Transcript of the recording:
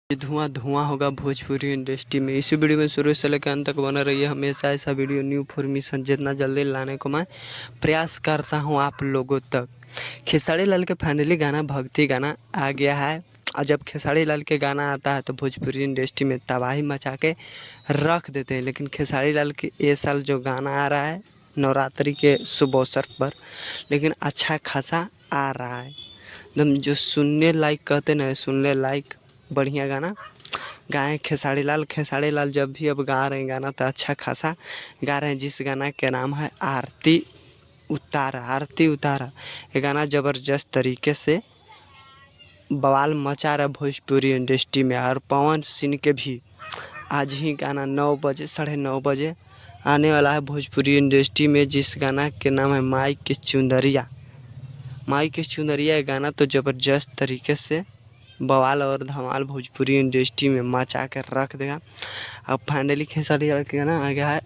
ये धुआं धुआं होगा भोजपुरी इंडस्ट्री में। इसी वीडियो में शुरू से लेकर अंत तक बना रहिए। हमेशा ऐसा वीडियो न्यू इन्फॉर्मेशन जितना जल्दी लाने को मैं प्रयास करता हूं आप लोगों तक। खेसारी लाल के फाइनली गाना भक्ति गाना आ गया है। और जब खेसारी लाल के गाना आता है तो भोजपुरी इंडस्ट्री में तबाही मचा के रख देते हैं। लेकिन खेसारी लाल के ये साल जो गाना आ रहा है नवरात्रि के शुभ अवसर पर, लेकिन अच्छा खासा आ रहा है एकदम जो सुनने लायक कहते ना, सुनने लायक बढ़िया गाना गाए खेसारी लाल जब भी अब गा रहे हैं गाना तो अच्छा खासा गा रहे हैं। जिस गाना के नाम है आरती उतारा। ये गाना ज़बरदस्त तरीके से बवाल मचा रहा है भोजपुरी इंडस्ट्री में। और पवन सिंह के भी आज ही गाना 9 बजे 9:30 बजे आने वाला है भोजपुरी इंडस्ट्री में, जिस गाना के नाम है माई के चुंदरिया। ये गाना तो ज़बरदस्त तरीके से बवाल और धमाल भोजपुरी इंडस्ट्री में मचा कर रख देगा। अब फाइनली खेसारी लाल का गाना आ गया है